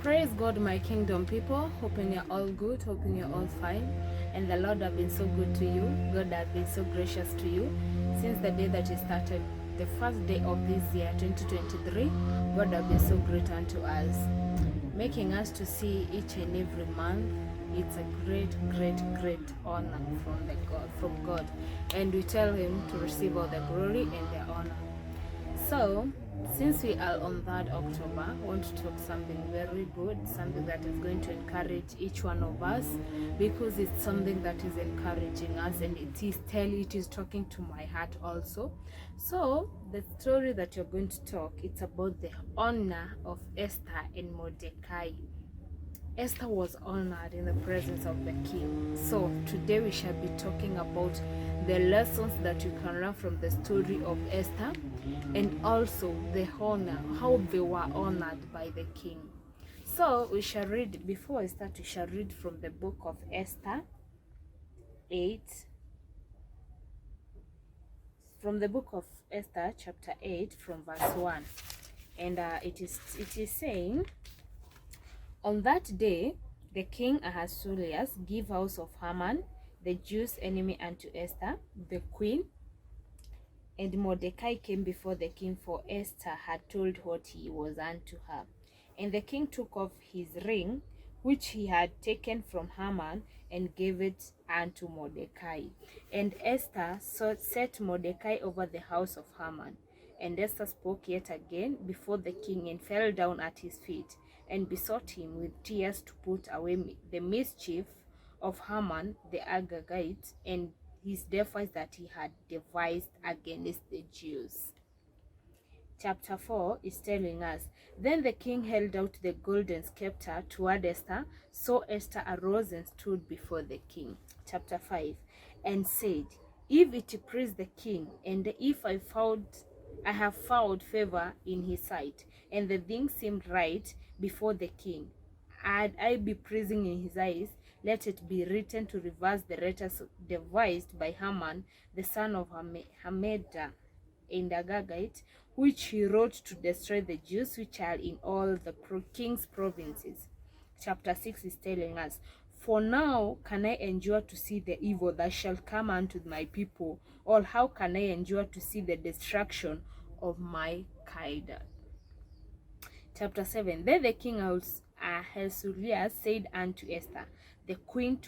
Praise God, my kingdom people. Hoping you're all good, hoping you're all fine. And the Lord has been so good to you. God has been so gracious to you. Since the day that He started, the first day of this year, 2023, God has been so great unto us, making us to see each and every month. It's a great honor from God. And we tell Him to receive all the glory and the honor. So, since we are on 3rd October, I want to talk something very good, something that is going to encourage each one of us, because it's something that is encouraging us, and it is talking to my heart also. So, the story that you're going to talk, it's about the honor of Esther and Mordecai. Esther was honored in the presence of the king. So today we shall be talking about the lessons that you can learn from the story of Esther, and also the honor, how they were honored by the king. So we shall read, before I start, we shall read from the book of Esther 8, from the book of Esther chapter 8 from verse 1. And it is saying, on that day, the king Ahasuerus gave house of Haman, the Jews' enemy, unto Esther, the queen. And Mordecai came before the king, for Esther had told what he was unto her. And the king took off his ring, which he had taken from Haman, and gave it unto Mordecai. And Esther set Mordecai over the house of Haman. And Esther spoke yet again before the king, and fell down at his feet, and besought him with tears to put away the mischief of Haman the Agagite, and his device that he had devised against the Jews. Chapter 4 is telling us, then the king held out the golden scepter toward Esther, so Esther arose and stood before the king. Chapter 5, and said, if it please the king, and if I have found favor in his sight, and the thing seemed right before the king, and I be pleasing in his eyes, let it be written to reverse the letters devised by Haman, the son of Hammedatha, and Agagite, which he wrote to destroy the Jews which are in all the king's provinces. Chapter 6 is telling us, for now can I endure to see the evil that shall come unto my people, or how can I endure to see the destruction of my kind? Chapter 7, then the king Ahasuerus said unto Esther, the queen,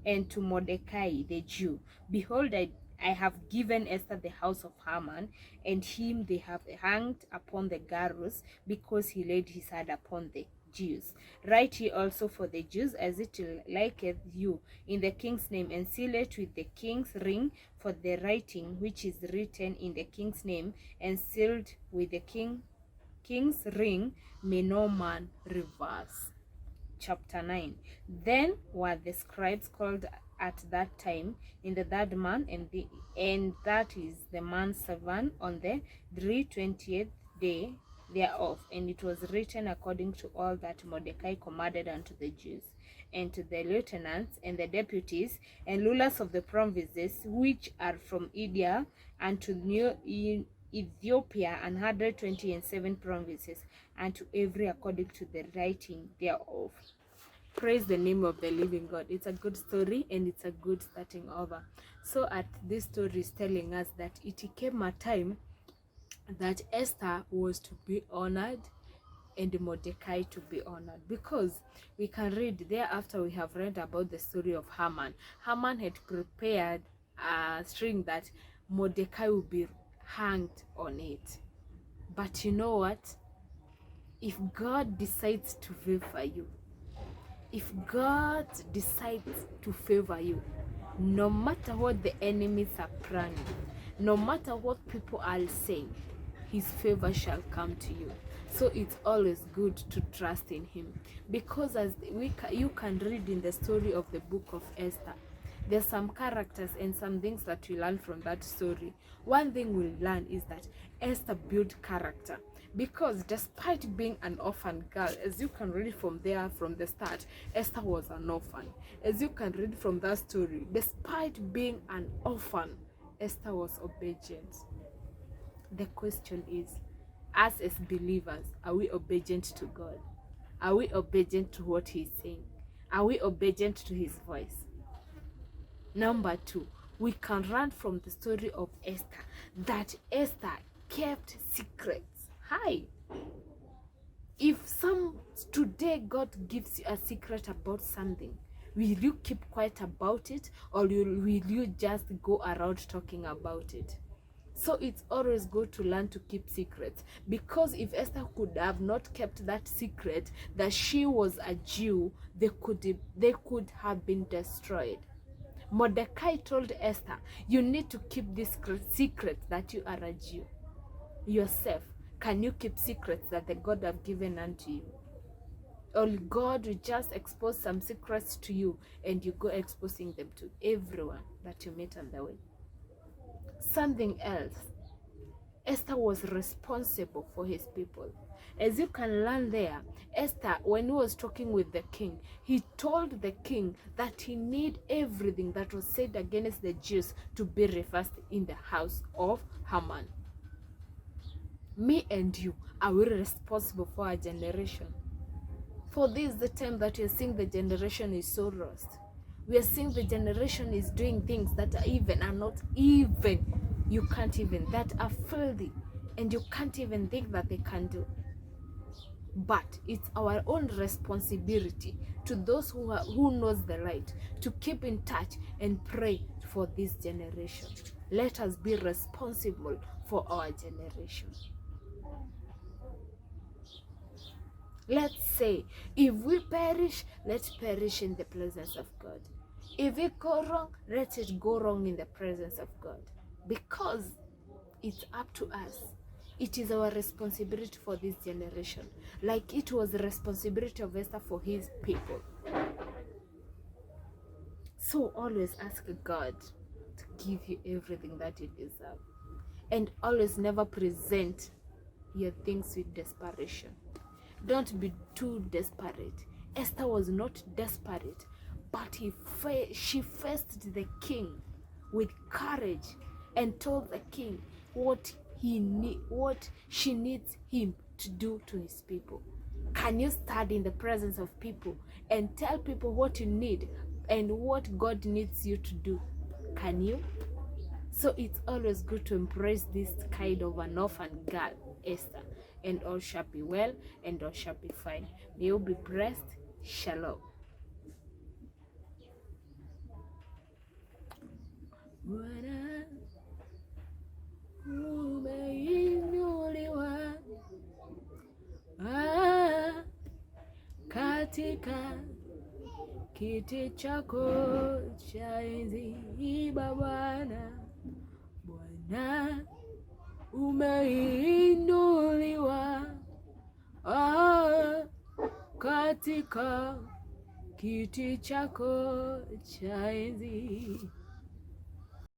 and to Mordecai the Jew, behold, I have given Esther the house of Haman, and him they have hanged upon the gallows, because he laid his hand upon the Jews. Write ye also for the Jews as it liketh you, in the king's name, and seal it with the king's ring, for the writing which is written in the king's name, and sealed with the king's ring, may no man reverse. Chapter 9, then were the scribes called at that time in the 3rd month, and that is the month 7, on the 320th day thereof, and it was written according to all that Mordecai commanded unto the Jews, and to the lieutenants and the deputies and rulers of the provinces which are from India and to New Ethiopia, 127 provinces, and to every according to the writing thereof. Praise the name of the living God. It's a good story, and it's a good starting over. So this story is telling us that it came a time that Esther was to be honored and Mordecai to be honored, because we can read thereafter, we have read about the story of Haman. Haman had prepared a string that Mordecai would be hanged on it. But you know what? If God decides to favor you, if God decides to favor you, no matter what the enemies are planning, no matter what people are saying, his favor shall come to you. So it's always good to trust in him, because as you can read in the story of the book of Esther, there's some characters and some things that we learn from that story. One thing we'll learn is that Esther built character, because despite being an orphan girl, as you can read from there from the start, Esther was an orphan. As you can read from that story, despite being an orphan, Esther was obedient. The question is, us as believers, are we obedient to God? Are we obedient to what he's saying? Are we obedient to his voice? Number 2, we can run from the story of Esther, that Esther kept secrets. Hi. If today God gives you a secret about something, will you keep quiet about it, or will you just go around talking about it? So it's always good to learn to keep secrets, because if Esther could have not kept that secret that she was a Jew, they could have been destroyed. Mordecai told Esther, you need to keep this secret that you are a Jew. Yourself, can you keep secrets that the God have given unto you? Or God will just expose some secrets to you and you go exposing them to everyone that you meet on the way. Something else, Esther was responsible for his people. As you can learn there, Esther, when he was talking with the king, he told the king that he need everything that was said against the Jews to be reversed in the house of Haman. Me and you, are we responsible for our generation? For this, the time that you're seeing the generation is so lost. We are seeing the generation is doing things that are not even, you can't even, that are filthy, and you can't even think that they can do. But it's our own responsibility, to those who knows the light, to keep in touch and pray for this generation. Let us be responsible for our generation. Let's say, if we perish, let's perish in the presence of God. If it go wrong, let it go wrong in the presence of God. Because it's up to us. It is our responsibility for this generation. Like it was the responsibility of Esther for his people. So always ask God to give you everything that you deserve. And always never present your things with desperation. Don't be too desperate. Esther was not desperate, but she faced the king with courage and told the king what she needs him to do to his people. Can you stand in the presence of people and tell people what you need and what God needs you to do? Can you? So it's always good to embrace this kind of an orphan girl, Esther, and all shall be well and all shall be fine. May you be blessed. Shalom. Bwana umeinuliwa katika kiti chako cha enzi, Bwana. Bwana umeinuliwa katika kiti chako cha enzi.